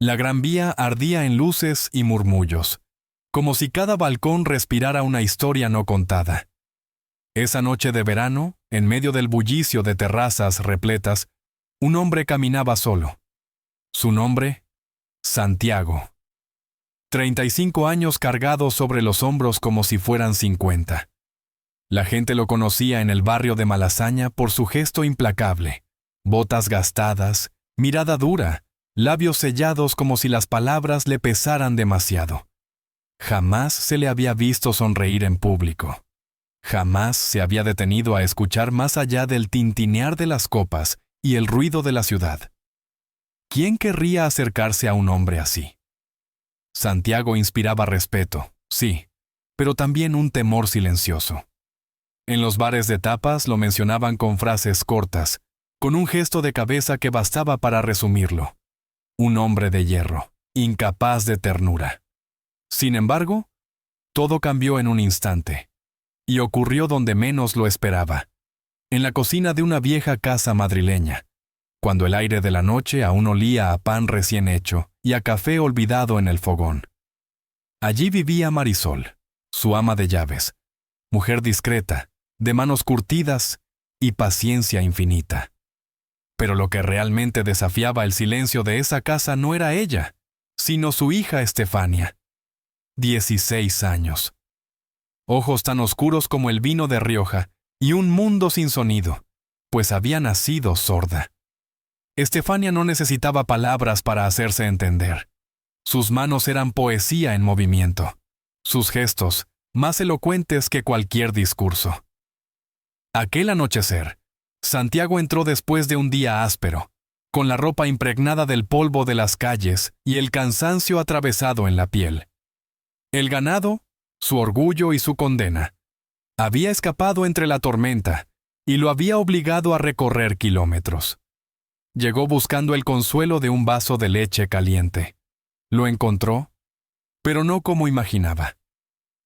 La Gran Vía ardía en luces y murmullos, como si cada balcón respirara una historia no contada. Esa noche de verano, en medio del bullicio de terrazas repletas, un hombre caminaba solo. Su nombre, Santiago. 35 años cargados sobre los hombros como si fueran 50. La gente lo conocía en el barrio de Malasaña por su gesto implacable, botas gastadas, mirada dura, labios sellados como si las palabras le pesaran demasiado. Jamás se le había visto sonreír en público. Jamás se había detenido a escuchar más allá del tintinear de las copas y el ruido de la ciudad. ¿Quién querría acercarse a un hombre así? Santiago inspiraba respeto, sí, pero también un temor silencioso. En los bares de tapas lo mencionaban con frases cortas, con un gesto de cabeza que bastaba para resumirlo. Un hombre de hierro, incapaz de ternura. Sin embargo, todo cambió en un instante, y ocurrió donde menos lo esperaba, en la cocina de una vieja casa madrileña, cuando el aire de la noche aún olía a pan recién hecho y a café olvidado en el fogón. Allí vivía Marisol, su ama de llaves, mujer discreta, de manos curtidas y paciencia infinita. Pero lo que realmente desafiaba el silencio de esa casa no era ella, sino su hija Estefania. 16 años. Ojos tan oscuros como el vino de Rioja y un mundo sin sonido, pues había nacido sorda. Estefania no necesitaba palabras para hacerse entender. Sus manos eran poesía en movimiento, sus gestos más elocuentes que cualquier discurso. Aquel anochecer, Santiago entró después de un día áspero, con la ropa impregnada del polvo de las calles y el cansancio atravesado en la piel. El ganado, su orgullo y su condena, había escapado entre la tormenta y lo había obligado a recorrer kilómetros. Llegó buscando el consuelo de un vaso de leche caliente. Lo encontró, pero no como imaginaba.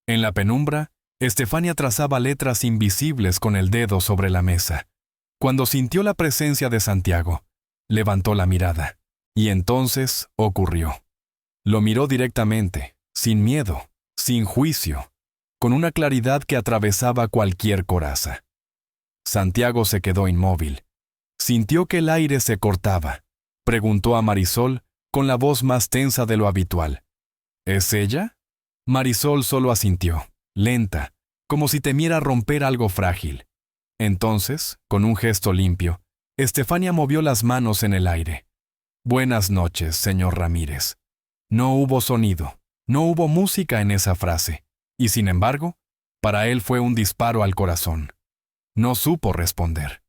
En la penumbra, Estefania trazaba letras invisibles con el dedo sobre la mesa. Cuando sintió la presencia de Santiago, levantó la mirada, y entonces ocurrió. Lo miró directamente, sin miedo, sin juicio, con una claridad que atravesaba cualquier coraza. Santiago se quedó inmóvil. Sintió que el aire se cortaba. Preguntó a Marisol con la voz más tensa de lo habitual. ¿Es ella? Marisol solo asintió, lenta, como si temiera romper algo frágil. Entonces, con un gesto limpio, Estefania movió las manos en el aire. Buenas noches, señor Ramírez. No hubo sonido, no hubo música en esa frase, y sin embargo, para él fue un disparo al corazón. No supo responder.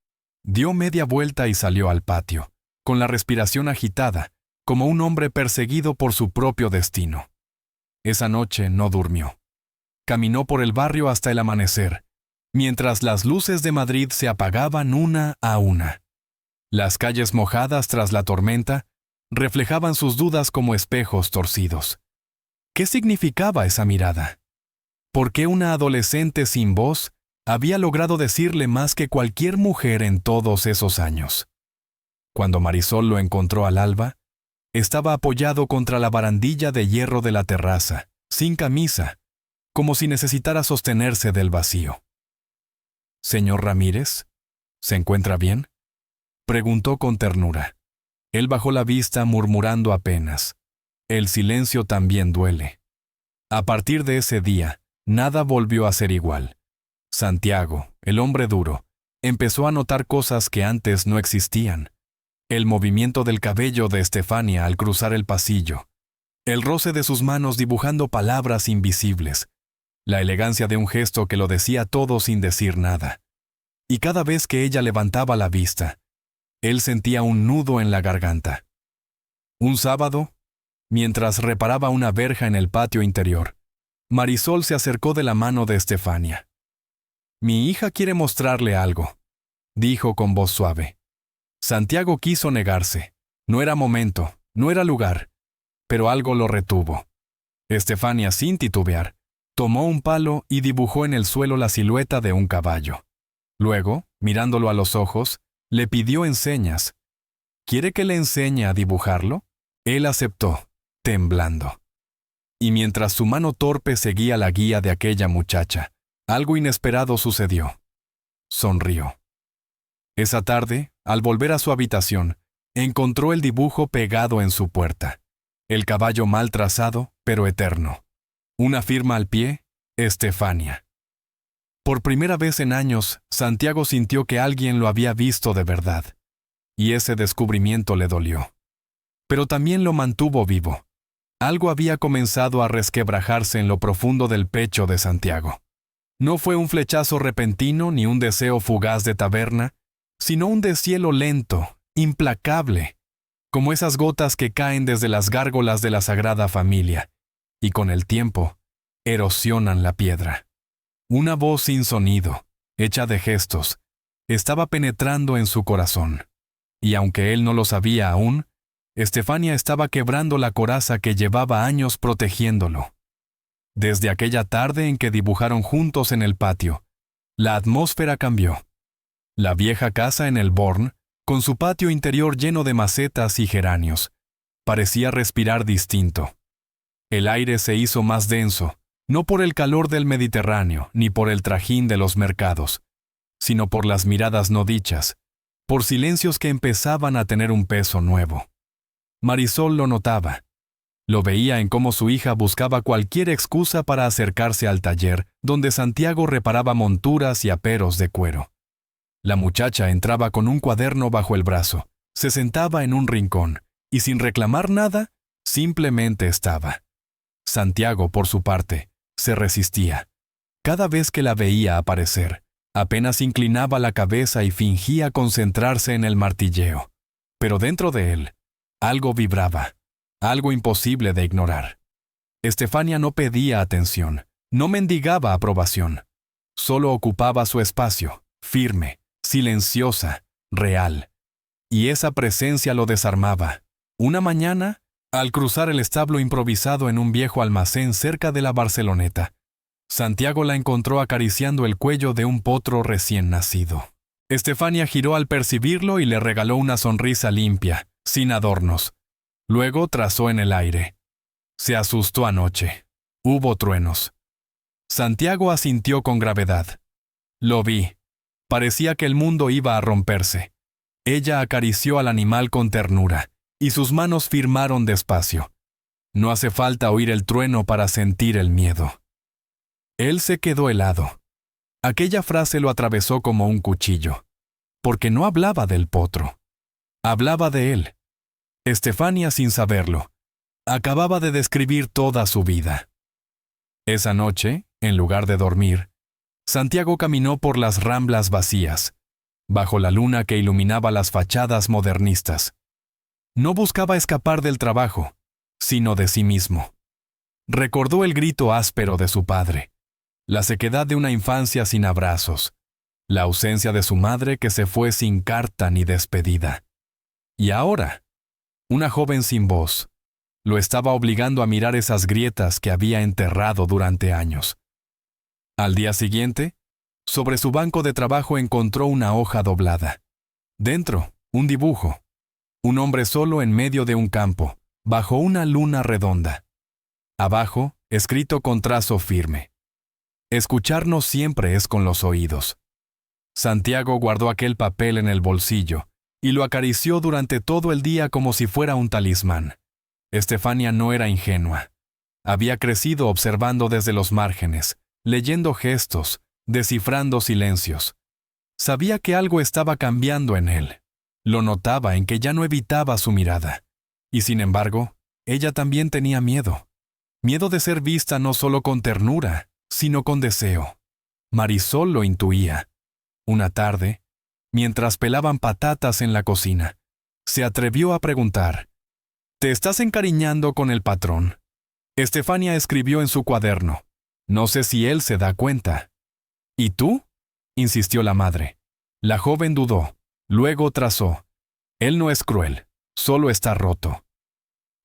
Dio media vuelta y salió al patio, con la respiración agitada, como un hombre perseguido por su propio destino. Esa noche no durmió. Caminó por el barrio hasta el amanecer, mientras las luces de Madrid se apagaban una a una. Las calles mojadas tras la tormenta reflejaban sus dudas como espejos torcidos. ¿Qué significaba esa mirada? ¿Por qué una adolescente sin voz había logrado decirle más que cualquier mujer en todos esos años? Cuando Marisol lo encontró al alba, estaba apoyado contra la barandilla de hierro de la terraza, sin camisa, como si necesitara sostenerse del vacío. «Señor Ramírez, ¿se encuentra bien?», preguntó con ternura. Él bajó la vista murmurando apenas. El silencio también duele. A partir de ese día, nada volvió a ser igual. Santiago, el hombre duro, empezó a notar cosas que antes no existían. El movimiento del cabello de Estefania al cruzar el pasillo, el roce de sus manos dibujando palabras invisibles, la elegancia de un gesto que lo decía todo sin decir nada. Y cada vez que ella levantaba la vista, él sentía un nudo en la garganta. Un sábado, mientras reparaba una verja en el patio interior, Marisol se acercó de la mano de Estefania. «Mi hija quiere mostrarle algo», dijo con voz suave. Santiago quiso negarse. No era momento, no era lugar, pero algo lo retuvo. Estefania, sin titubear, tomó un palo y dibujó en el suelo la silueta de un caballo. Luego, mirándolo a los ojos, le pidió en señas. «¿Quiere que le enseñe a dibujarlo?». Él aceptó, temblando. Y mientras su mano torpe seguía la guía de aquella muchacha, algo inesperado sucedió. Sonrió. Esa tarde, al volver a su habitación, encontró el dibujo pegado en su puerta. El caballo mal trazado, pero eterno. Una firma al pie, Estefania. Por primera vez en años, Santiago sintió que alguien lo había visto de verdad. Y ese descubrimiento le dolió. Pero también lo mantuvo vivo. Algo había comenzado a resquebrajarse en lo profundo del pecho de Santiago. No fue un flechazo repentino ni un deseo fugaz de taberna, sino un deshielo lento, implacable, como esas gotas que caen desde las gárgolas de la Sagrada Familia, y con el tiempo, erosionan la piedra. Una voz sin sonido, hecha de gestos, estaba penetrando en su corazón. Y aunque él no lo sabía aún, Estefania estaba quebrando la coraza que llevaba años protegiéndolo. Desde aquella tarde en que dibujaron juntos en el patio, la atmósfera cambió. La vieja casa en el Born, con su patio interior lleno de macetas y geranios, parecía respirar distinto. El aire se hizo más denso, no por el calor del Mediterráneo ni por el trajín de los mercados, sino por las miradas no dichas, por silencios que empezaban a tener un peso nuevo. Marisol lo notaba. Lo veía en cómo su hija buscaba cualquier excusa para acercarse al taller donde Santiago reparaba monturas y aperos de cuero. La muchacha entraba con un cuaderno bajo el brazo, se sentaba en un rincón y sin reclamar nada, simplemente estaba. Santiago, por su parte, se resistía. Cada vez que la veía aparecer, apenas inclinaba la cabeza y fingía concentrarse en el martilleo. Pero dentro de él, algo vibraba, algo imposible de ignorar. Estefania no pedía atención, no mendigaba aprobación. Solo ocupaba su espacio, firme, silenciosa, real. Y esa presencia lo desarmaba. Una mañana, al cruzar el establo improvisado en un viejo almacén cerca de la Barceloneta, Santiago la encontró acariciando el cuello de un potro recién nacido. Estefania giró al percibirlo y le regaló una sonrisa limpia, sin adornos. Luego trazó en el aire. Se asustó anoche. Hubo truenos. Santiago asintió con gravedad. Lo vi. Parecía que el mundo iba a romperse. Ella acarició al animal con ternura, y sus manos firmaron despacio. No hace falta oír el trueno para sentir el miedo. Él se quedó helado. Aquella frase lo atravesó como un cuchillo, porque no hablaba del potro. Hablaba de él. Estefania, sin saberlo, acababa de describir toda su vida. Esa noche, en lugar de dormir, Santiago caminó por las ramblas vacías, bajo la luna que iluminaba las fachadas modernistas. No buscaba escapar del trabajo, sino de sí mismo. Recordó el grito áspero de su padre, la sequedad de una infancia sin abrazos, la ausencia de su madre que se fue sin carta ni despedida. Y ahora, una joven sin voz, lo estaba obligando a mirar esas grietas que había enterrado durante años. Al día siguiente, sobre su banco de trabajo encontró una hoja doblada. Dentro, un dibujo. Un hombre solo en medio de un campo, bajo una luna redonda. Abajo, escrito con trazo firme. Escucharnos siempre es con los oídos. Santiago guardó aquel papel en el bolsillo y lo acarició durante todo el día como si fuera un talismán. Estefania no era ingenua. Había crecido observando desde los márgenes, leyendo gestos, descifrando silencios. Sabía que algo estaba cambiando en él. Lo notaba en que ya no evitaba su mirada. Y sin embargo, ella también tenía miedo. Miedo de ser vista no solo con ternura, sino con deseo. Marisol lo intuía. Una tarde, mientras pelaban patatas en la cocina, se atrevió a preguntar: ¿Te estás encariñando con el patrón? Estefania escribió en su cuaderno: No sé si él se da cuenta. ¿Y tú? Insistió la madre. La joven dudó. Luego trazó: Él no es cruel, solo está roto.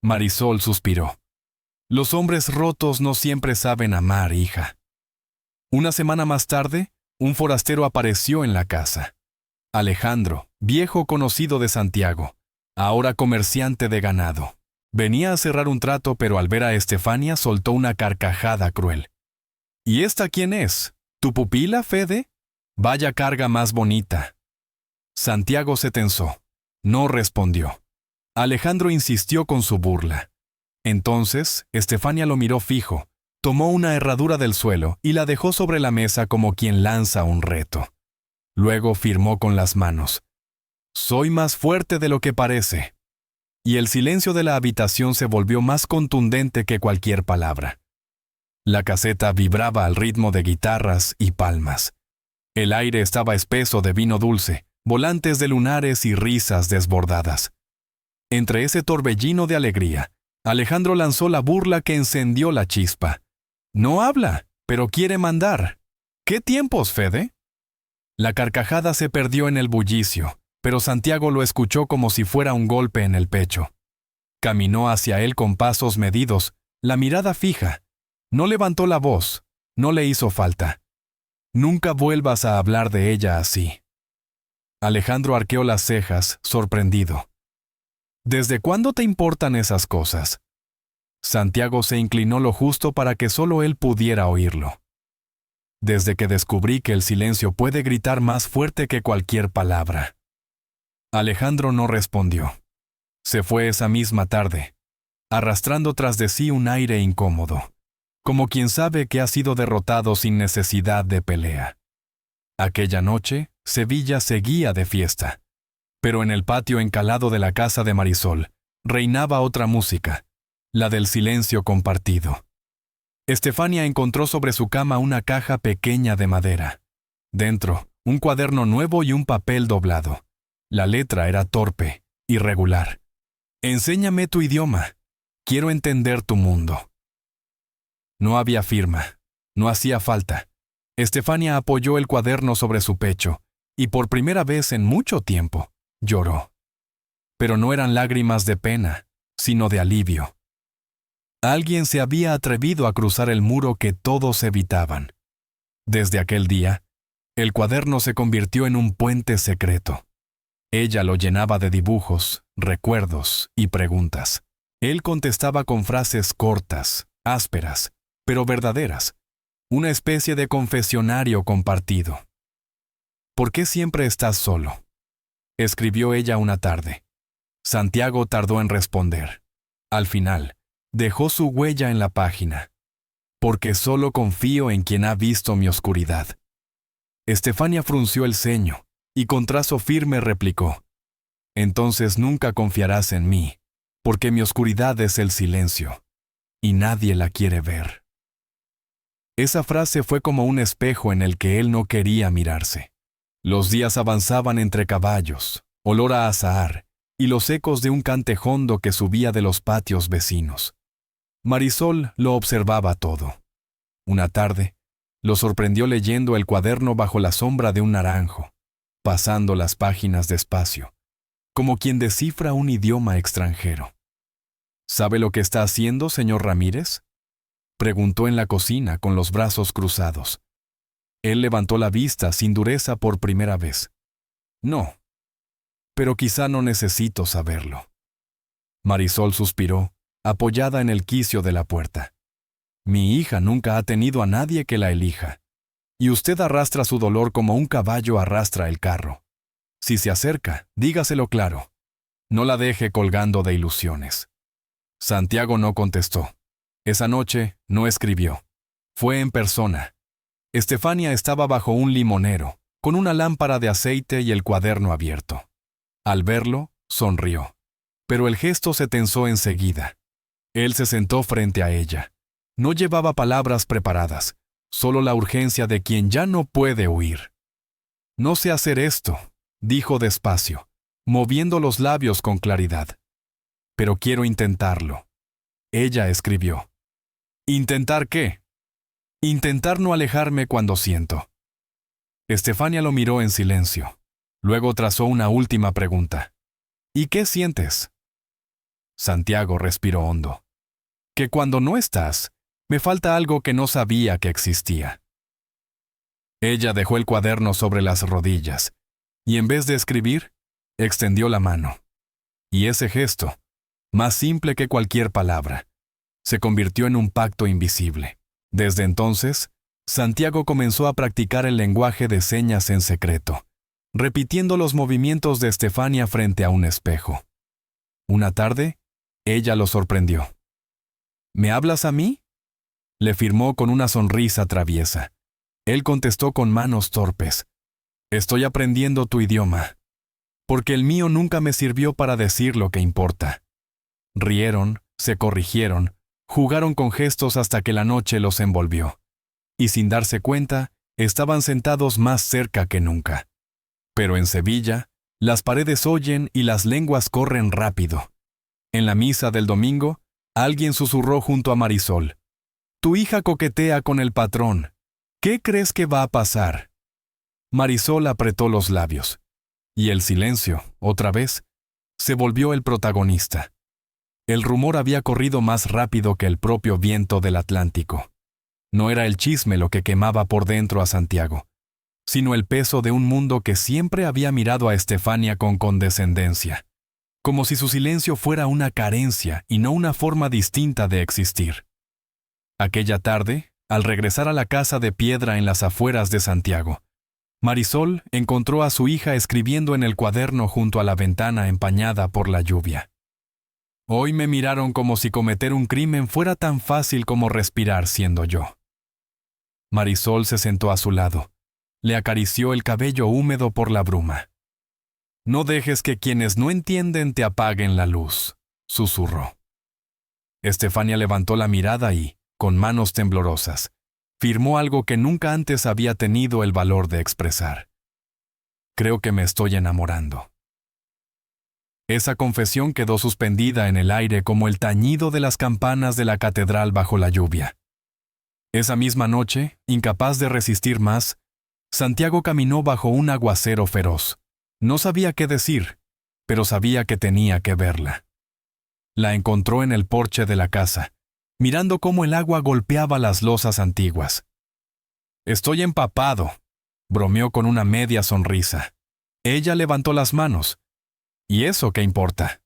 Marisol suspiró. Los hombres rotos no siempre saben amar, hija. Una semana más tarde, un forastero apareció en la casa. Alejandro, viejo conocido de Santiago, ahora comerciante de ganado. Venía a cerrar un trato, pero al ver a Estefania soltó una carcajada cruel. ¿Y esta quién es? ¿Tu pupila, Fede? Vaya carga más bonita. Santiago se tensó. No respondió. Alejandro insistió con su burla. Entonces, Estefania lo miró fijo, tomó una herradura del suelo y la dejó sobre la mesa como quien lanza un reto. Luego firmó con las manos. Soy más fuerte de lo que parece. Y el silencio de la habitación se volvió más contundente que cualquier palabra. La caseta vibraba al ritmo de guitarras y palmas. El aire estaba espeso de vino dulce, volantes de lunares y risas desbordadas. Entre ese torbellino de alegría, Alejandro lanzó la burla que encendió la chispa. No habla, pero quiere mandar. ¿Qué tiempos, Fede? La carcajada se perdió en el bullicio, pero Santiago lo escuchó como si fuera un golpe en el pecho. Caminó hacia él con pasos medidos, la mirada fija. No levantó la voz, no le hizo falta. Nunca vuelvas a hablar de ella así. Alejandro arqueó las cejas, sorprendido. ¿Desde cuándo te importan esas cosas? Santiago se inclinó lo justo para que solo él pudiera oírlo. Desde que descubrí que el silencio puede gritar más fuerte que cualquier palabra. Alejandro no respondió. Se fue esa misma tarde, arrastrando tras de sí un aire incómodo, como quien sabe que ha sido derrotado sin necesidad de pelea. Aquella noche, Sevilla seguía de fiesta, pero en el patio encalado de la casa de Marisol reinaba otra música, la del silencio compartido. Estefania encontró sobre su cama una caja pequeña de madera. Dentro, un cuaderno nuevo y un papel doblado. La letra era torpe, irregular. Enséñame tu idioma. Quiero entender tu mundo. No había firma. No hacía falta. Estefania apoyó el cuaderno sobre su pecho, y por primera vez en mucho tiempo, lloró. Pero no eran lágrimas de pena, sino de alivio. Alguien se había atrevido a cruzar el muro que todos evitaban. Desde aquel día, el cuaderno se convirtió en un puente secreto. Ella lo llenaba de dibujos, recuerdos y preguntas. Él contestaba con frases cortas, ásperas, pero verdaderas. Una especie de confesionario compartido. ¿Por qué siempre estás solo?, escribió ella una tarde. Santiago tardó en responder. Al final, dejó su huella en la página. Porque solo confío en quien ha visto mi oscuridad. Estefania frunció el ceño y con trazo firme replicó: Entonces nunca confiarás en mí, porque mi oscuridad es el silencio, y nadie la quiere ver. Esa frase fue como un espejo en el que él no quería mirarse. Los días avanzaban entre caballos, olor a azahar, y los ecos de un cantejondo que subía de los patios vecinos. Marisol lo observaba todo. Una tarde, lo sorprendió leyendo el cuaderno bajo la sombra de un naranjo, pasando las páginas despacio, como quien descifra un idioma extranjero. ¿Sabe lo que está haciendo, señor Ramírez?, preguntó en la cocina con los brazos cruzados. Él levantó la vista sin dureza por primera vez. No, pero quizá no necesito saberlo. Marisol suspiró, apoyada en el quicio de la puerta. Mi hija nunca ha tenido a nadie que la elija, y usted arrastra su dolor como un caballo arrastra el carro. Si se acerca, dígaselo claro. No la deje colgando de ilusiones. Santiago no contestó. Esa noche no escribió. Fue en persona. Estefania estaba bajo un limonero, con una lámpara de aceite y el cuaderno abierto. Al verlo, sonrió. Pero el gesto se tensó enseguida. Él se sentó frente a ella. No llevaba palabras preparadas, solo la urgencia de quien ya no puede huir. No sé hacer esto, dijo despacio, moviendo los labios con claridad. Pero quiero intentarlo. Ella escribió. ¿Intentar qué? Intentar no alejarme cuando siento. Estefania lo miró en silencio. Luego trazó una última pregunta. ¿Y qué sientes? Santiago respiró hondo. Que cuando no estás, me falta algo que no sabía que existía. Ella dejó el cuaderno sobre las rodillas, y en vez de escribir, extendió la mano. Y ese gesto, más simple que cualquier palabra. Se convirtió en un pacto invisible. Desde entonces, Santiago comenzó a practicar el lenguaje de señas en secreto, repitiendo los movimientos de Estefania frente a un espejo. Una tarde, ella lo sorprendió. ¿Me hablas a mí?, le firmó con una sonrisa traviesa. Él contestó con manos torpes. Estoy aprendiendo tu idioma, porque el mío nunca me sirvió para decir lo que importa. Rieron, se corrigieron, jugaron con gestos hasta que la noche los envolvió. Y sin darse cuenta, estaban sentados más cerca que nunca. Pero en Sevilla, las paredes oyen y las lenguas corren rápido. En la misa del domingo, alguien susurró junto a Marisol. Tu hija coquetea con el patrón. ¿Qué crees que va a pasar? Marisol apretó los labios. Y el silencio, otra vez, se volvió el protagonista. El rumor había corrido más rápido que el propio viento del Atlántico. No era el chisme lo que quemaba por dentro a Santiago, sino el peso de un mundo que siempre había mirado a Estefania con condescendencia, como si su silencio fuera una carencia y no una forma distinta de existir. Aquella tarde, al regresar a la casa de piedra en las afueras de Santiago, Marisol encontró a su hija escribiendo en el cuaderno junto a la ventana empañada por la lluvia. Hoy me miraron como si cometer un crimen fuera tan fácil como respirar siendo yo. Marisol se sentó a su lado. Le acarició el cabello húmedo por la bruma. No dejes que quienes no entienden te apaguen la luz, susurró. Estefania levantó la mirada y, con manos temblorosas, firmó algo que nunca antes había tenido el valor de expresar. Creo que me estoy enamorando. Esa confesión quedó suspendida en el aire como el tañido de las campanas de la catedral bajo la lluvia. Esa misma noche, incapaz de resistir más, Santiago caminó bajo un aguacero feroz. No sabía qué decir, pero sabía que tenía que verla. La encontró en el porche de la casa, mirando cómo el agua golpeaba las losas antiguas. Estoy empapado, bromeó con una media sonrisa. Ella levantó las manos. ¿Y eso qué importa?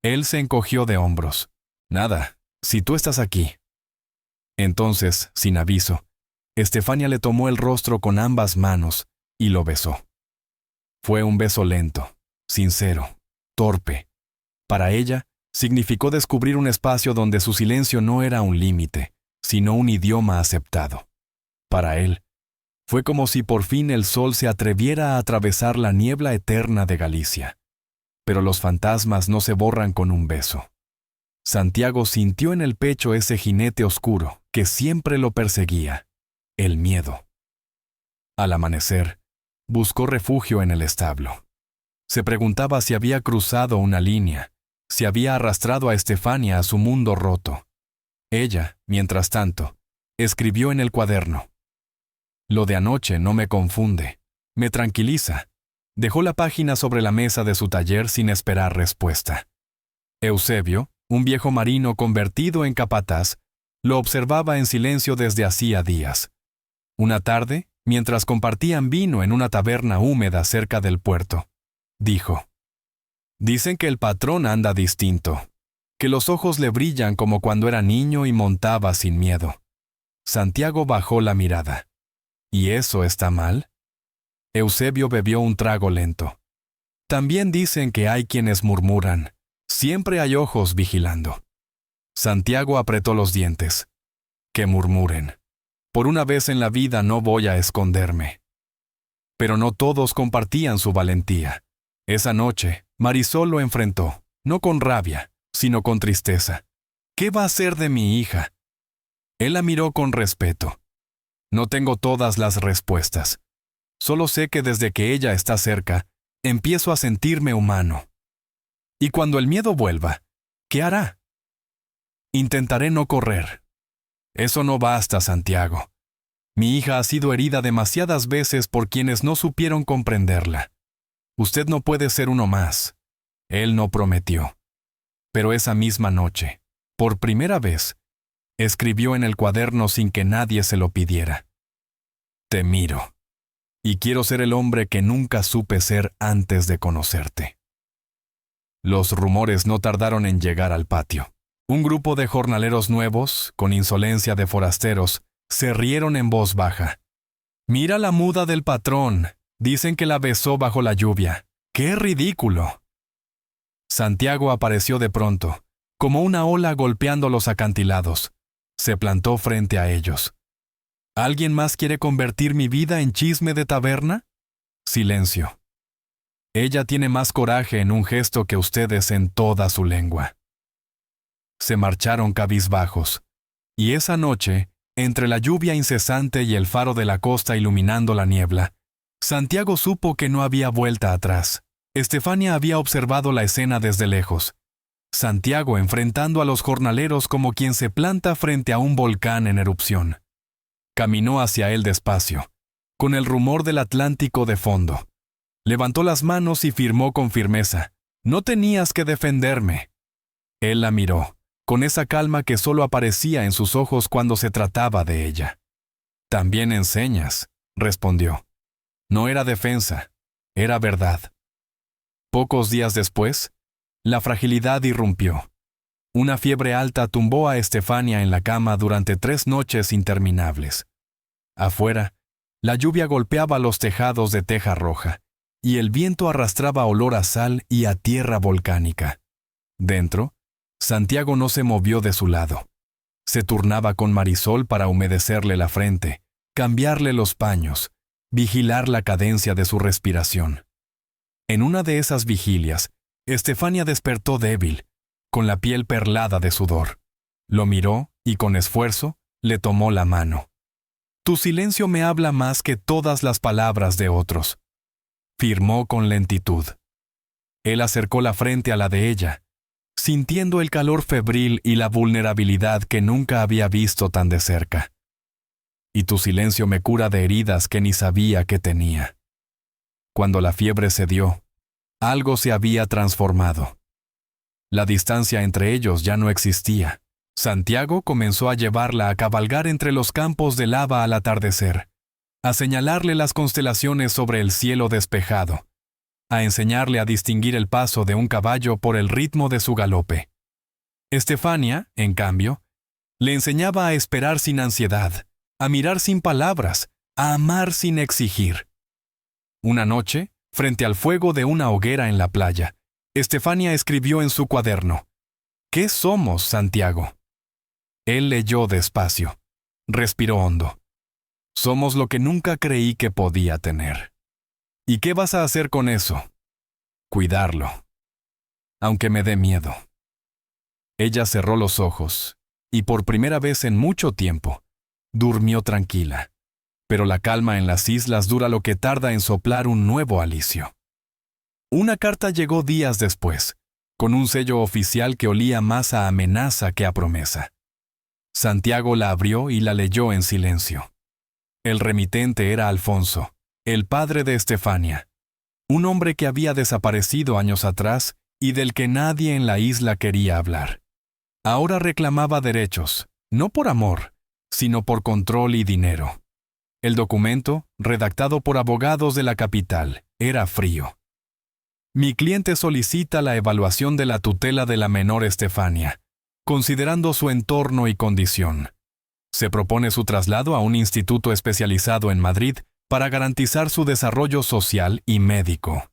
Él se encogió de hombros. Nada, si tú estás aquí. Entonces, sin aviso, Estefania le tomó el rostro con ambas manos y lo besó. Fue un beso lento, sincero, torpe. Para ella, significó descubrir un espacio donde su silencio no era un límite, sino un idioma aceptado. Para él, fue como si por fin el sol se atreviera a atravesar la niebla eterna de Galicia. Pero los fantasmas no se borran con un beso. Santiago sintió en el pecho ese jinete oscuro que siempre lo perseguía, el miedo. Al amanecer, buscó refugio en el establo. Se preguntaba si había cruzado una línea, si había arrastrado a Estefania a su mundo roto. Ella, mientras tanto, escribió en el cuaderno. Lo de anoche no me confunde, me tranquiliza. Dejó la página sobre la mesa de su taller sin esperar respuesta. Eusebio, un viejo marino convertido en capataz, lo observaba en silencio desde hacía días. Una tarde, mientras compartían vino en una taberna húmeda cerca del puerto, dijo: Dicen que el patrón anda distinto, que los ojos le brillan como cuando era niño y montaba sin miedo. Santiago bajó la mirada. ¿Y eso está mal? Eusebio bebió un trago lento. También dicen que hay quienes murmuran. Siempre hay ojos vigilando. Santiago apretó los dientes. Que murmuren. Por una vez en la vida no voy a esconderme. Pero no todos compartían su valentía. Esa noche, Marisol lo enfrentó, no con rabia, sino con tristeza. ¿Qué va a hacer de mi hija? Él la miró con respeto. No tengo todas las respuestas. Solo sé que desde que ella está cerca, empiezo a sentirme humano. Y cuando el miedo vuelva, ¿qué hará? Intentaré no correr. Eso no basta, Santiago. Mi hija ha sido herida demasiadas veces por quienes no supieron comprenderla. Usted no puede ser uno más. Él no prometió. Pero esa misma noche, por primera vez, escribió en el cuaderno sin que nadie se lo pidiera. Te miro. Y quiero ser el hombre que nunca supe ser antes de conocerte. Los rumores no tardaron en llegar al patio. Un grupo de jornaleros nuevos, con insolencia de forasteros, se rieron en voz baja. «Mira la muda del patrón. Dicen que la besó bajo la lluvia. ¡Qué ridículo!». Santiago apareció de pronto, como una ola golpeando los acantilados. Se plantó frente a ellos. ¿Alguien más quiere convertir mi vida en chisme de taberna? Silencio. Ella tiene más coraje en un gesto que ustedes en toda su lengua. Se marcharon cabizbajos. Y esa noche, entre la lluvia incesante y el faro de la costa iluminando la niebla, Santiago supo que no había vuelta atrás. Estefania había observado la escena desde lejos. Santiago enfrentando a los jornaleros como quien se planta frente a un volcán en erupción. Caminó hacia él despacio, con el rumor del Atlántico de fondo. Levantó las manos y firmó con firmeza. «No tenías que defenderme». Él la miró, con esa calma que solo aparecía en sus ojos cuando se trataba de ella. «También enseñas», respondió. No era defensa, era verdad. Pocos días después, la fragilidad irrumpió. Una fiebre alta tumbó a Estefania en la cama durante 3 noches interminables. Afuera, la lluvia golpeaba los tejados de teja roja, y el viento arrastraba olor a sal y a tierra volcánica. Dentro, Santiago no se movió de su lado. Se turnaba con Marisol para humedecerle la frente, cambiarle los paños, vigilar la cadencia de su respiración. En una de esas vigilias, Estefania despertó débil, con la piel perlada de sudor. Lo miró y con esfuerzo le tomó la mano. «Tu silencio me habla más que todas las palabras de otros», firmó con lentitud. Él acercó la frente a la de ella, sintiendo el calor febril y la vulnerabilidad que nunca había visto tan de cerca. «Y tu silencio me cura de heridas que ni sabía que tenía». Cuando la fiebre cedió, algo se había transformado. La distancia entre ellos ya no existía. Santiago comenzó a llevarla a cabalgar entre los campos de lava al atardecer, a señalarle las constelaciones sobre el cielo despejado, a enseñarle a distinguir el paso de un caballo por el ritmo de su galope. Estefania, en cambio, le enseñaba a esperar sin ansiedad, a mirar sin palabras, a amar sin exigir. Una noche, frente al fuego de una hoguera en la playa, Estefania escribió en su cuaderno: «¿Qué somos, Santiago?». Él leyó despacio. Respiró hondo. «Somos lo que nunca creí que podía tener». «¿Y qué vas a hacer con eso?». «Cuidarlo. Aunque me dé miedo». Ella cerró los ojos, y por primera vez en mucho tiempo, durmió tranquila. Pero la calma en las islas dura lo que tarda en soplar un nuevo alicio. Una carta llegó días después, con un sello oficial que olía más a amenaza que a promesa. Santiago la abrió y la leyó en silencio. El remitente era Alfonso, el padre de Estefania, un hombre que había desaparecido años atrás y del que nadie en la isla quería hablar. Ahora reclamaba derechos, no por amor, sino por control y dinero. El documento, redactado por abogados de la capital, era frío. «Mi cliente solicita la evaluación de la tutela de la menor Estefania, considerando su entorno y condición. Se propone su traslado a un instituto especializado en Madrid para garantizar su desarrollo social y médico».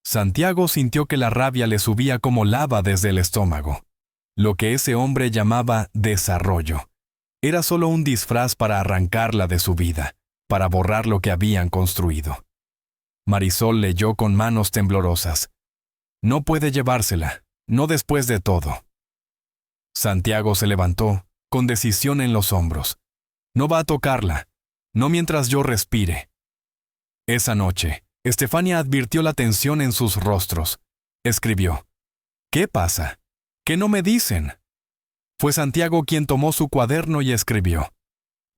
Santiago sintió que la rabia le subía como lava desde el estómago. Lo que ese hombre llamaba desarrollo era solo un disfraz para arrancarla de su vida, para borrar lo que habían construido. Marisol leyó con manos temblorosas: «No puede llevársela, no después de todo». Santiago se levantó, con decisión en los hombros. «No va a tocarla, no mientras yo respire». Esa noche, Estefania advirtió la tensión en sus rostros. Escribió: «¿Qué pasa? ¿Qué no me dicen?». Fue Santiago quien tomó su cuaderno y escribió: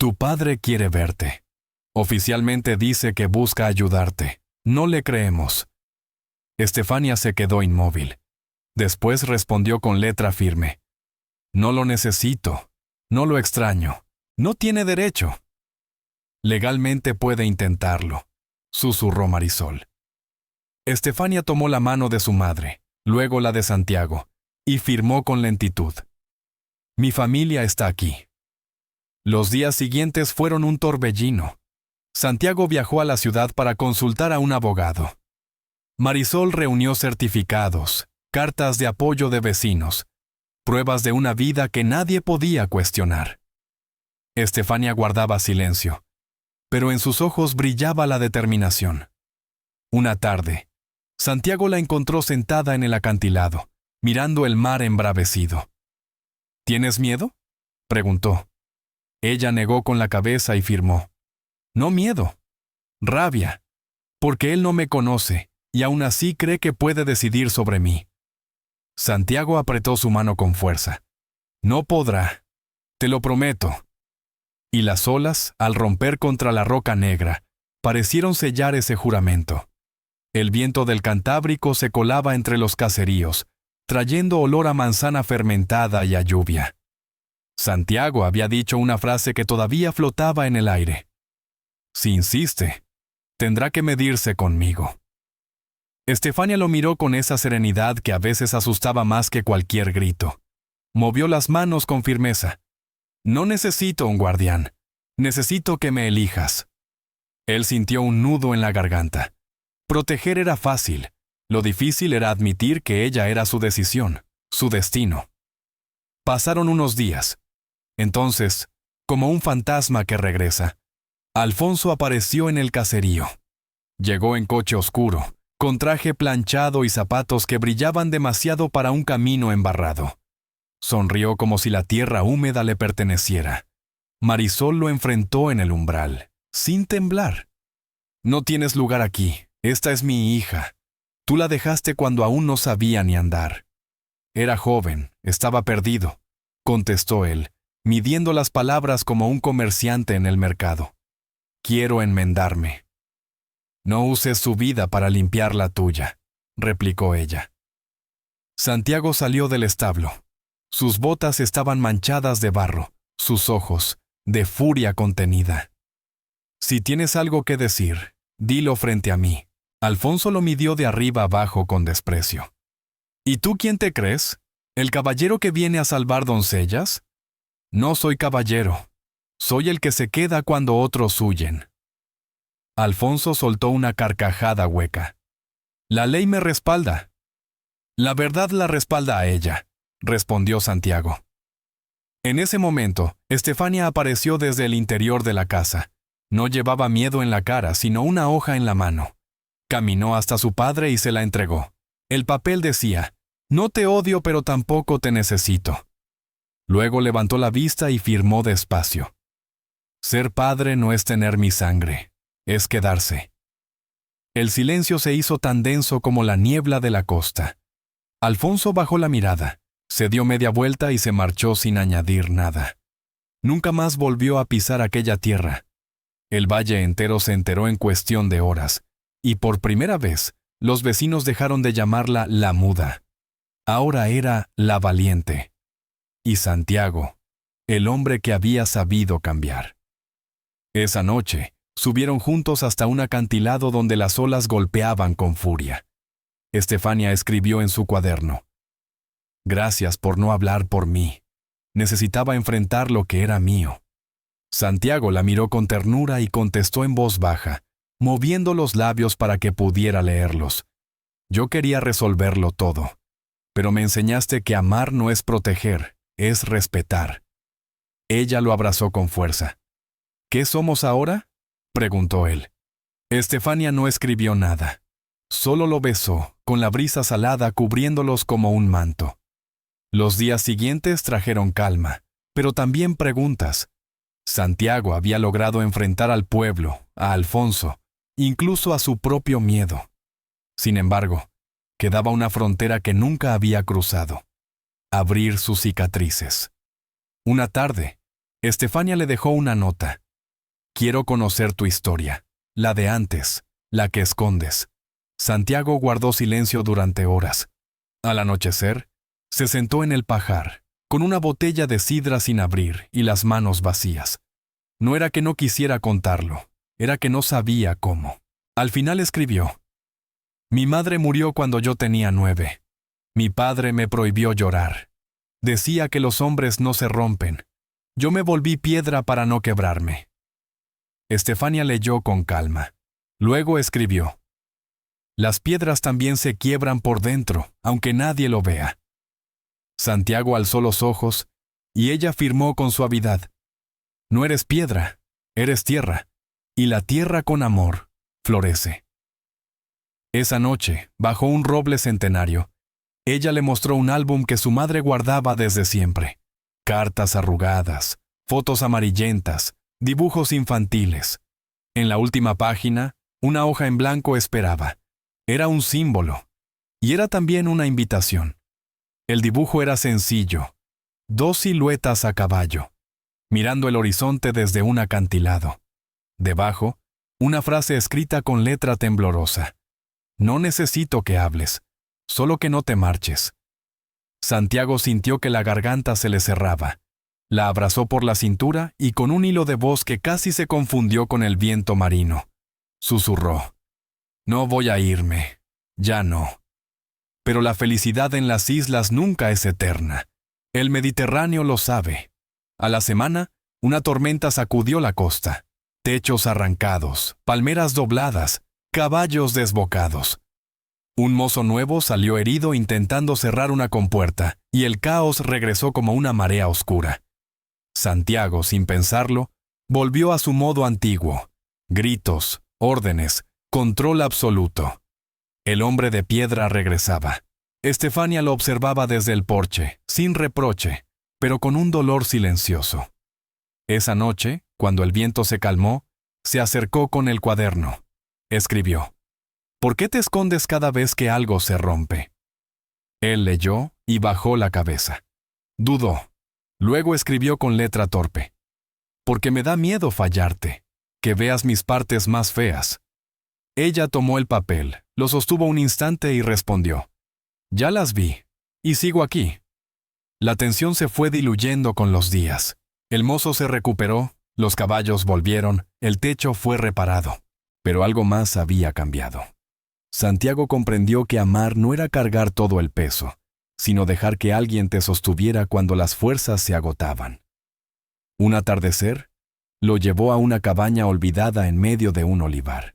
«Tu padre quiere verte. Oficialmente dice que busca ayudarte. No le creemos». Estefania se quedó inmóvil. Después respondió con letra firme: «No lo necesito. No lo extraño. No tiene derecho». «Legalmente puede intentarlo», susurró Marisol. Estefania tomó la mano de su madre, luego la de Santiago, y firmó con lentitud. Mi familia está aquí. Los días siguientes fueron un torbellino. Santiago viajó a la ciudad para consultar a un abogado. Marisol reunió certificados, cartas de apoyo de vecinos, pruebas de una vida que nadie podía cuestionar. Estefania guardaba silencio, pero en sus ojos brillaba la determinación. Una tarde, Santiago la encontró sentada en el acantilado, mirando el mar embravecido. ¿Tienes miedo?, preguntó. Ella negó con la cabeza y firmó. No miedo, rabia, porque él no me conoce y aún así cree que puede decidir sobre mí. Santiago apretó su mano con fuerza. No podrá, te lo prometo. Y las olas, al romper contra la roca negra, parecieron sellar ese juramento. El viento del Cantábrico se colaba entre los caseríos, trayendo olor a manzana fermentada y a lluvia. Santiago había dicho una frase que todavía flotaba en el aire. Si insiste, tendrá que medirse conmigo. Estefania lo miró con esa serenidad que a veces asustaba más que cualquier grito. Movió las manos con firmeza. No necesito un guardián. Necesito que me elijas. Él sintió un nudo en la garganta. Proteger era fácil. Lo difícil era admitir que ella era su decisión, su destino. Pasaron unos días. Entonces, como un fantasma que regresa, Alfonso apareció en el caserío. Llegó en coche oscuro, con traje planchado y zapatos que brillaban demasiado para un camino embarrado. Sonrió como si la tierra húmeda le perteneciera. Marisol lo enfrentó en el umbral, sin temblar. No tienes lugar aquí, esta es mi hija. Tú la dejaste cuando aún no sabía ni andar. Era joven, estaba perdido, contestó él, midiendo las palabras como un comerciante en el mercado. Quiero enmendarme. No uses su vida para limpiar la tuya, replicó ella. Santiago salió del establo. Sus botas estaban manchadas de barro, sus ojos, de furia contenida. Si tienes algo que decir, dilo frente a mí. Alfonso lo midió de arriba abajo con desprecio. ¿Y tú quién te crees? ¿El caballero que viene a salvar doncellas? No soy caballero. Soy el que se queda cuando otros huyen. Alfonso soltó una carcajada hueca. La ley me respalda. La verdad la respalda a ella, respondió Santiago. En ese momento, Estefania apareció desde el interior de la casa. No llevaba miedo en la cara, sino una hoja en la mano. Caminó hasta su padre y se la entregó. El papel decía, no te odio pero tampoco te necesito. Luego levantó la vista y firmó despacio. Ser padre no es tener mi sangre, es quedarse. El silencio se hizo tan denso como la niebla de la costa. Alfonso bajó la mirada, se dio media vuelta y se marchó sin añadir nada. Nunca más volvió a pisar aquella tierra. El valle entero se enteró en cuestión de horas, y por primera vez, los vecinos dejaron de llamarla la muda. Ahora era la valiente. Y Santiago, el hombre que había sabido cambiar. Esa noche, subieron juntos hasta un acantilado donde las olas golpeaban con furia. Estefania escribió en su cuaderno. Gracias por no hablar por mí. Necesitaba enfrentar lo que era mío. Santiago la miró con ternura y contestó en voz baja, moviendo los labios para que pudiera leerlos. Yo quería resolverlo todo, pero me enseñaste que amar no es proteger, es respetar. Ella lo abrazó con fuerza. ¿Qué somos ahora?, preguntó él. Estefania no escribió nada. Solo lo besó, con la brisa salada cubriéndolos como un manto. Los días siguientes trajeron calma, pero también preguntas. Santiago había logrado enfrentar al pueblo, a Alfonso, incluso a su propio miedo. Sin embargo, quedaba una frontera que nunca había cruzado. Abrir sus cicatrices. Una tarde, Estefania le dejó una nota. Quiero conocer tu historia, la de antes, la que escondes. Santiago guardó silencio durante horas. Al anochecer, se sentó en el pajar, con una botella de sidra sin abrir y las manos vacías. No era que no quisiera contarlo, era que no sabía cómo. Al final escribió. Mi madre murió cuando yo tenía 9. Mi padre me prohibió llorar. Decía que los hombres no se rompen. Yo me volví piedra para no quebrarme. Estefania leyó con calma. Luego escribió: Las piedras también se quiebran por dentro, aunque nadie lo vea. Santiago alzó los ojos, y ella afirmó con suavidad: No eres piedra, eres tierra, y la tierra con amor florece. Esa noche, bajo un roble centenario, ella le mostró un álbum que su madre guardaba desde siempre. Cartas arrugadas, fotos amarillentas, dibujos infantiles. En la última página, una hoja en blanco esperaba. Era un símbolo, y era también una invitación. El dibujo era sencillo: 2 siluetas a caballo, mirando el horizonte desde un acantilado. Debajo, una frase escrita con letra temblorosa: No necesito que hables, solo que no te marches. Santiago sintió que la garganta se le cerraba. La abrazó por la cintura y con un hilo de voz que casi se confundió con el viento marino, susurró: No voy a irme, ya no. Pero la felicidad en las islas nunca es eterna. El Mediterráneo lo sabe. A la semana, una tormenta sacudió la costa. Techos arrancados, palmeras dobladas, caballos desbocados. Un mozo nuevo salió herido intentando cerrar una compuerta, y el caos regresó como una marea oscura. Santiago, sin pensarlo, volvió a su modo antiguo. Gritos, órdenes, control absoluto. El hombre de piedra regresaba. Estefania lo observaba desde el porche, sin reproche, pero con un dolor silencioso. Esa noche, cuando el viento se calmó, se acercó con el cuaderno. Escribió: ¿Por qué te escondes cada vez que algo se rompe? Él leyó y bajó la cabeza. Dudó. Luego escribió con letra torpe: Porque me da miedo fallarte, que veas mis partes más feas. Ella tomó el papel, lo sostuvo un instante y respondió: Ya las vi, y sigo aquí. La tensión se fue diluyendo con los días. El mozo se recuperó, los caballos volvieron, el techo fue reparado. Pero algo más había cambiado. Santiago comprendió que amar no era cargar todo el peso, sino dejar que alguien te sostuviera cuando las fuerzas se agotaban. Un atardecer lo llevó a una cabaña olvidada en medio de un olivar.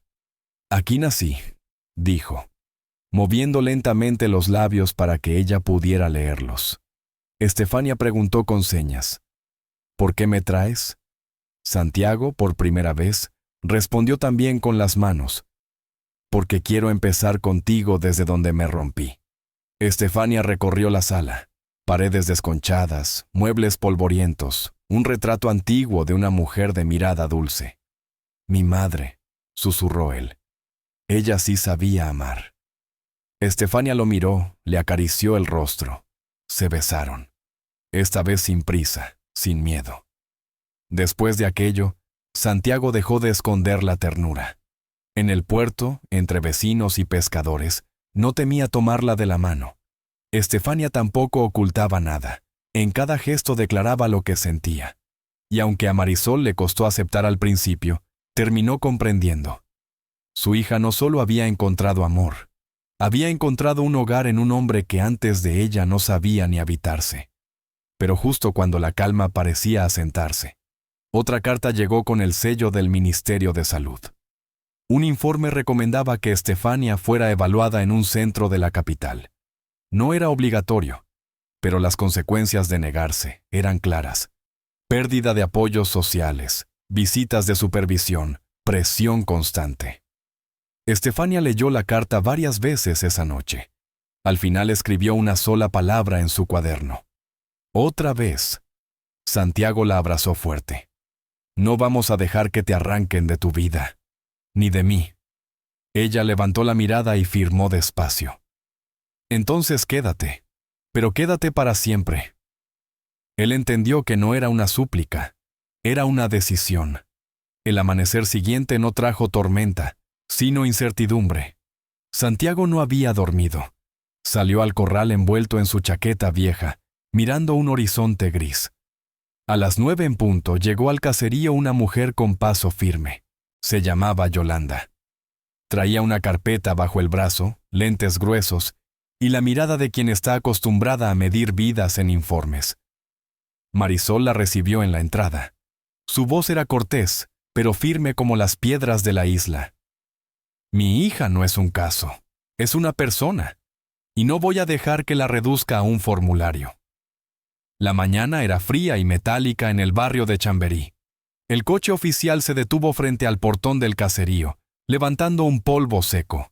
Aquí nací, dijo, moviendo lentamente los labios para que ella pudiera leerlos. Estefania preguntó con señas: ¿Por qué me traes? Santiago, por primera vez, respondió también con las manos: Porque quiero empezar contigo desde donde me rompí. Estefania recorrió la sala. Paredes desconchadas, muebles polvorientos, un retrato antiguo de una mujer de mirada dulce. Mi madre, susurró él. Ella sí sabía amar. Estefania lo miró, le acarició el rostro. Se besaron. Esta vez sin prisa, sin miedo. Después de aquello, Santiago dejó de esconder la ternura. En el puerto, entre vecinos y pescadores, no temía tomarla de la mano. Estefania tampoco ocultaba nada. En cada gesto declaraba lo que sentía. Y aunque a Marisol le costó aceptar al principio, terminó comprendiendo. Su hija no solo había encontrado amor, había encontrado un hogar en un hombre que antes de ella no sabía ni habitarse. Pero justo cuando la calma parecía asentarse, otra carta llegó con el sello del Ministerio de Salud. Un informe recomendaba que Estefania fuera evaluada en un centro de la capital. No era obligatorio, pero las consecuencias de negarse eran claras. Pérdida de apoyos sociales, visitas de supervisión, presión constante. Estefania leyó la carta varias veces esa noche. Al final escribió una sola palabra en su cuaderno. Otra vez. Santiago la abrazó fuerte. No vamos a dejar que te arranquen de tu vida, ni de mí. Ella levantó la mirada y firmó despacio. Entonces quédate, pero quédate para siempre. Él entendió que no era una súplica, era una decisión. El amanecer siguiente no trajo tormenta, sino incertidumbre. Santiago no había dormido. Salió al corral envuelto en su chaqueta vieja, mirando un horizonte gris. A las 9 en punto llegó al caserío una mujer con paso firme. Se llamaba Yolanda. Traía una carpeta bajo el brazo, lentes gruesos, y la mirada de quien está acostumbrada a medir vidas en informes. Marisol la recibió en la entrada. Su voz era cortés, pero firme como las piedras de la isla. Mi hija no es un caso, es una persona, y no voy a dejar que la reduzca a un formulario. La mañana era fría y metálica en el barrio de Chamberí. El coche oficial se detuvo frente al portón del caserío, levantando un polvo seco.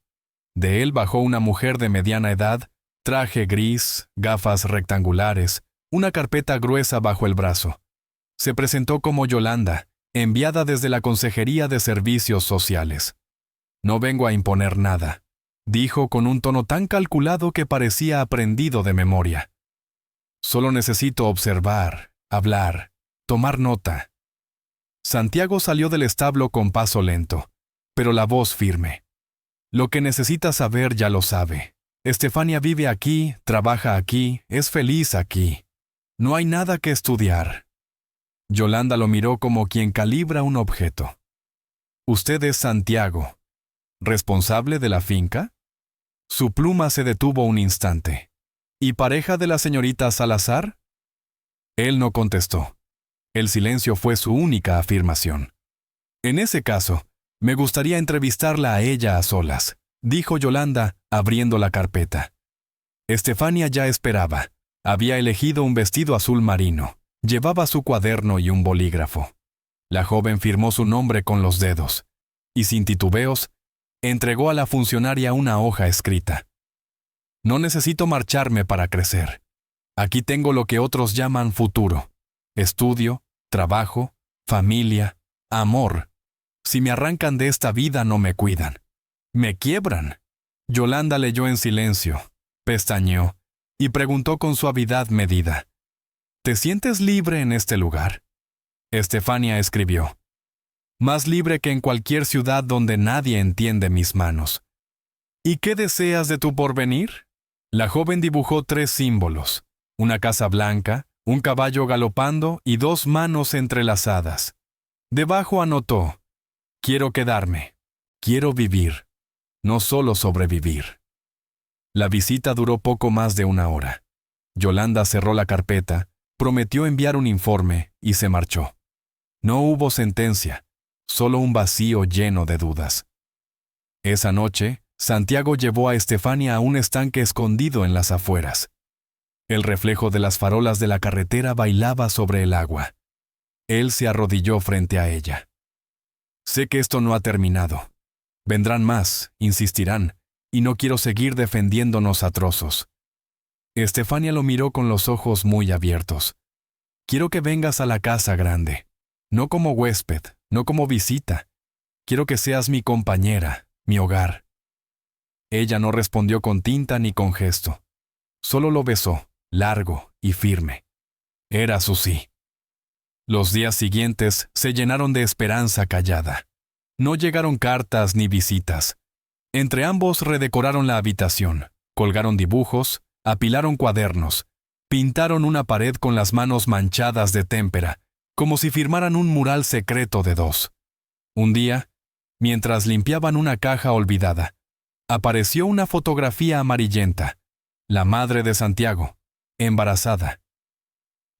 De él bajó una mujer de mediana edad, traje gris, gafas rectangulares, una carpeta gruesa bajo el brazo. Se presentó como Yolanda, enviada desde la Consejería de Servicios Sociales. No vengo a imponer nada, dijo con un tono tan calculado que parecía aprendido de memoria. Solo necesito observar, hablar, tomar nota. Santiago salió del establo con paso lento, pero la voz firme. Lo que necesita saber ya lo sabe. Estefania vive aquí, trabaja aquí, es feliz aquí. No hay nada que estudiar. Yolanda lo miró como quien calibra un objeto. ¿Usted es Santiago, responsable de la finca? Su pluma se detuvo un instante. ¿Y pareja de la señorita Salazar? Él no contestó. El silencio fue su única afirmación. En ese caso, me gustaría entrevistarla a ella a solas, dijo Yolanda, abriendo la carpeta. Estefania ya esperaba. Había elegido un vestido azul marino. Llevaba su cuaderno y un bolígrafo. La joven firmó su nombre con los dedos, y sin titubeos, entregó a la funcionaria una hoja escrita. No necesito marcharme para crecer. Aquí tengo lo que otros llaman futuro. Estudio, trabajo, familia, amor. Si me arrancan de esta vida no me cuidan. Me quiebran. Yolanda leyó en silencio, pestañeó, y preguntó con suavidad medida. ¿Te sientes libre en este lugar? Estefania escribió. Más libre que en cualquier ciudad donde nadie entiende mis manos. ¿Y qué deseas de tu porvenir? La joven dibujó 3 símbolos, una casa blanca, un caballo galopando y 2 manos entrelazadas. Debajo anotó, quiero quedarme, quiero vivir, no solo sobrevivir. La visita duró poco más de 1 hora. Yolanda cerró la carpeta, prometió enviar un informe y se marchó. No hubo sentencia, solo un vacío lleno de dudas. Esa noche, Santiago llevó a Estefania a un estanque escondido en las afueras. El reflejo de las farolas de la carretera bailaba sobre el agua. Él se arrodilló frente a ella. Sé que esto no ha terminado. Vendrán más, insistirán, y no quiero seguir defendiéndonos a trozos. Estefania lo miró con los ojos muy abiertos. Quiero que vengas a la casa grande. No como huésped, no como visita. Quiero que seas mi compañera, mi hogar. Ella no respondió con tinta ni con gesto. Solo lo besó, largo y firme. Era su sí. Los días siguientes se llenaron de esperanza callada. No llegaron cartas ni visitas. Entre ambos redecoraron la habitación, colgaron dibujos, apilaron cuadernos, pintaron una pared con las manos manchadas de témpera, como si firmaran un mural secreto de 2. Un día, mientras limpiaban una caja olvidada, apareció una fotografía amarillenta, la madre de Santiago, embarazada.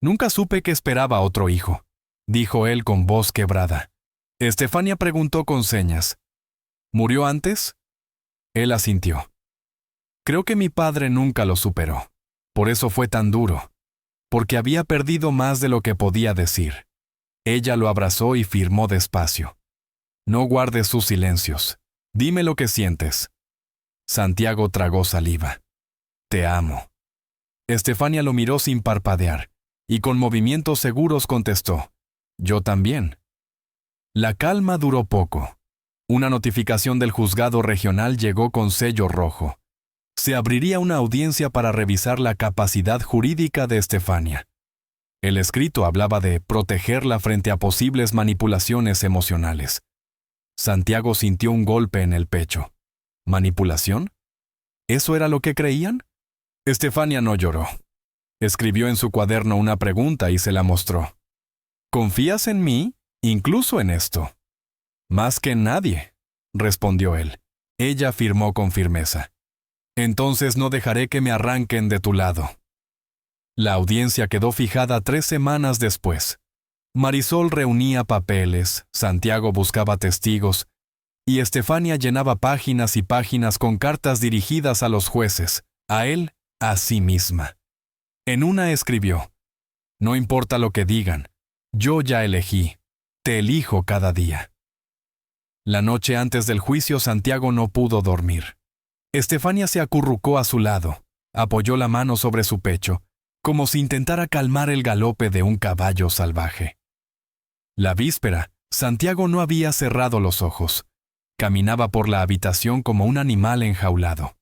Nunca supe que esperaba otro hijo, dijo él con voz quebrada. Estefania preguntó con señas. ¿Murió antes? Él asintió. Creo que mi padre nunca lo superó. Por eso fue tan duro. Porque había perdido más de lo que podía decir. Ella lo abrazó y firmó despacio. No guardes sus silencios. Dime lo que sientes. Santiago tragó saliva. Te amo. Estefania lo miró sin parpadear, y con movimientos seguros contestó. Yo también. La calma duró poco. Una notificación del juzgado regional llegó con sello rojo. Se abriría una audiencia para revisar la capacidad jurídica de Estefania. El escrito hablaba de protegerla frente a posibles manipulaciones emocionales. Santiago sintió un golpe en el pecho. ¿Manipulación? ¿Eso era lo que creían? Estefania no lloró. Escribió en su cuaderno una pregunta y se la mostró. ¿Confías en mí, incluso en esto? Más que en nadie, respondió él. Ella afirmó con firmeza. Entonces no dejaré que me arranquen de tu lado. La audiencia quedó fijada 3 semanas después. Marisol reunía papeles, Santiago buscaba testigos, y Estefania llenaba páginas y páginas con cartas dirigidas a los jueces, a él, a sí misma. En una escribió: «No importa lo que digan, yo ya elegí, te elijo cada día». La noche antes del juicio Santiago no pudo dormir. Estefania se acurrucó a su lado, apoyó la mano sobre su pecho, como si intentara calmar el galope de un caballo salvaje. La víspera, Santiago no había cerrado los ojos. Caminaba por la habitación como un animal enjaulado.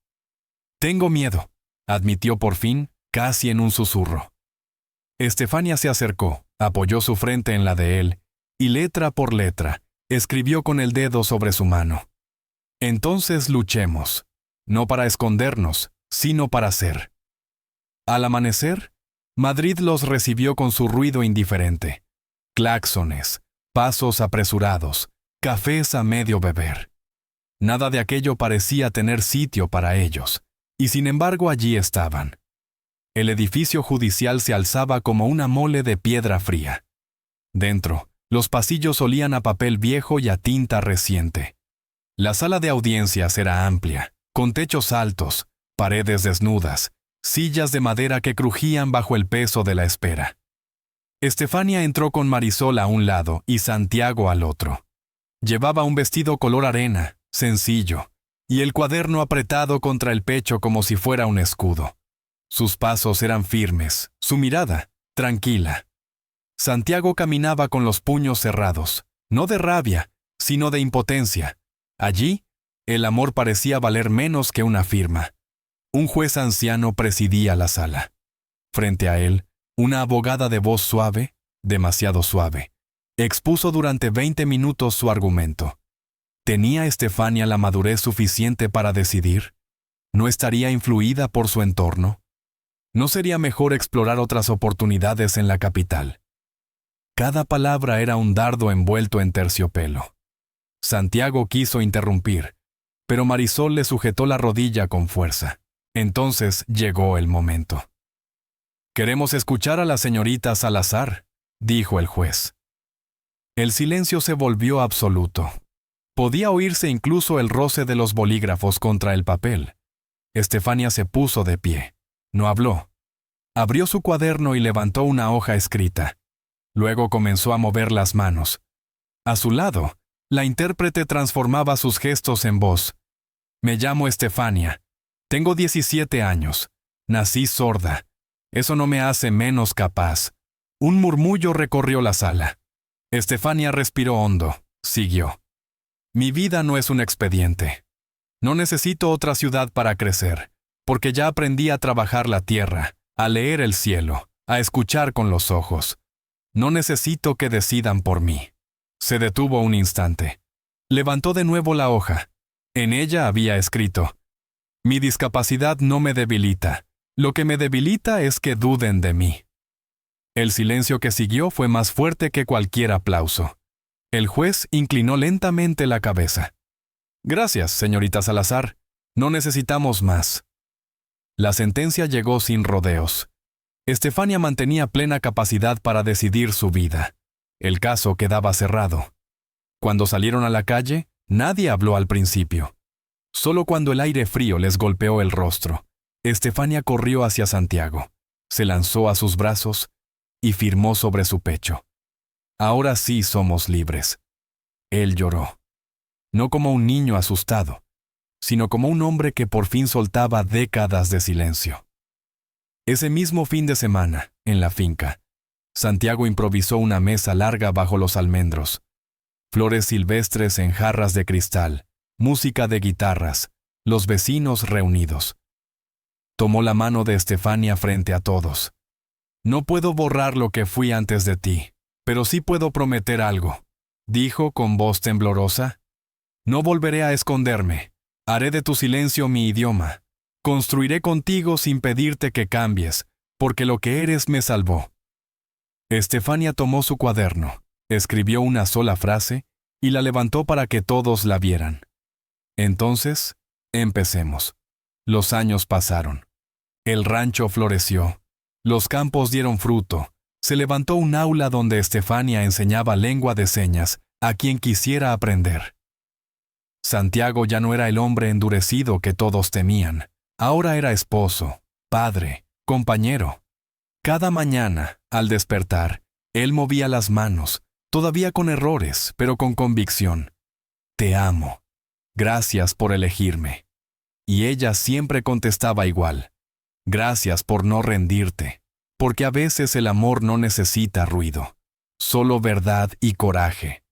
«Tengo miedo», admitió por fin, casi en un susurro. Estefania se acercó, apoyó su frente en la de él, y letra por letra, escribió con el dedo sobre su mano: «Entonces luchemos, no para escondernos, sino para ser». Al amanecer, Madrid los recibió con su ruido indiferente. Claxones, pasos apresurados, cafés a medio beber. Nada de aquello parecía tener sitio para ellos, y sin embargo allí estaban. El edificio judicial se alzaba como una mole de piedra fría. Dentro, los pasillos olían a papel viejo y a tinta reciente. La sala de audiencias era amplia, con techos altos, paredes desnudas, sillas de madera que crujían bajo el peso de la espera. Estefania entró con Marisol a un lado y Santiago al otro. Llevaba un vestido color arena, sencillo, y el cuaderno apretado contra el pecho como si fuera un escudo. Sus pasos eran firmes, su mirada, tranquila. Santiago caminaba con los puños cerrados, no de rabia, sino de impotencia. Allí, el amor parecía valer menos que una firma. Un juez anciano presidía la sala. Frente a él, una abogada de voz suave, demasiado suave, expuso durante 20 minutos su argumento. ¿Tenía Estefania la madurez suficiente para decidir? ¿No estaría influida por su entorno? ¿No sería mejor explorar otras oportunidades en la capital? Cada palabra era un dardo envuelto en terciopelo. Santiago quiso interrumpir, pero Marisol le sujetó la rodilla con fuerza. Entonces llegó el momento. «Queremos escuchar a la señorita Salazar», dijo el juez. El silencio se volvió absoluto. Podía oírse incluso el roce de los bolígrafos contra el papel. Estefania se puso de pie. No habló. Abrió su cuaderno y levantó una hoja escrita. Luego comenzó a mover las manos. A su lado, la intérprete transformaba sus gestos en voz. «Me llamo Estefania. Tengo 17 años. Nací sorda. Eso no me hace menos capaz». Un murmullo recorrió la sala. Estefania respiró hondo. Siguió. «Mi vida no es un expediente. No necesito otra ciudad para crecer, porque ya aprendí a trabajar la tierra, a leer el cielo, a escuchar con los ojos. No necesito que decidan por mí». Se detuvo un instante. Levantó de nuevo la hoja. En ella había escrito: «Mi discapacidad no me debilita. Lo que me debilita es que duden de mí». El silencio que siguió fue más fuerte que cualquier aplauso. El juez inclinó lentamente la cabeza. «Gracias, señorita Salazar. No necesitamos más». La sentencia llegó sin rodeos. Estefania mantenía plena capacidad para decidir su vida. El caso quedaba cerrado. Cuando salieron a la calle, nadie habló al principio. Solo cuando el aire frío les golpeó el rostro, Estefania corrió hacia Santiago, se lanzó a sus brazos y firmó sobre su pecho: «Ahora sí somos libres». Él lloró. No como un niño asustado, sino como un hombre que por fin soltaba décadas de silencio. Ese mismo fin de semana, en la finca, Santiago improvisó una mesa larga bajo los almendros. Flores silvestres en jarras de cristal, música de guitarras, los vecinos reunidos. Tomó la mano de Estefania frente a todos. «No puedo borrar lo que fui antes de ti, pero sí puedo prometer algo», dijo con voz temblorosa. «No volveré a esconderme. Haré de tu silencio mi idioma. Construiré contigo sin pedirte que cambies, porque lo que eres me salvó». Estefania tomó su cuaderno, escribió una sola frase y la levantó para que todos la vieran. «Entonces, empecemos». Los años pasaron. El rancho floreció. Los campos dieron fruto. Se levantó un aula donde Estefania enseñaba lengua de señas a quien quisiera aprender. Santiago ya no era el hombre endurecido que todos temían. Ahora era esposo, padre, compañero. Cada mañana, al despertar, él movía las manos, todavía con errores, pero con convicción. Te amo. Gracias por elegirme. Y ella siempre contestaba igual. Gracias por no rendirte, porque a veces el amor no necesita ruido, solo verdad y coraje.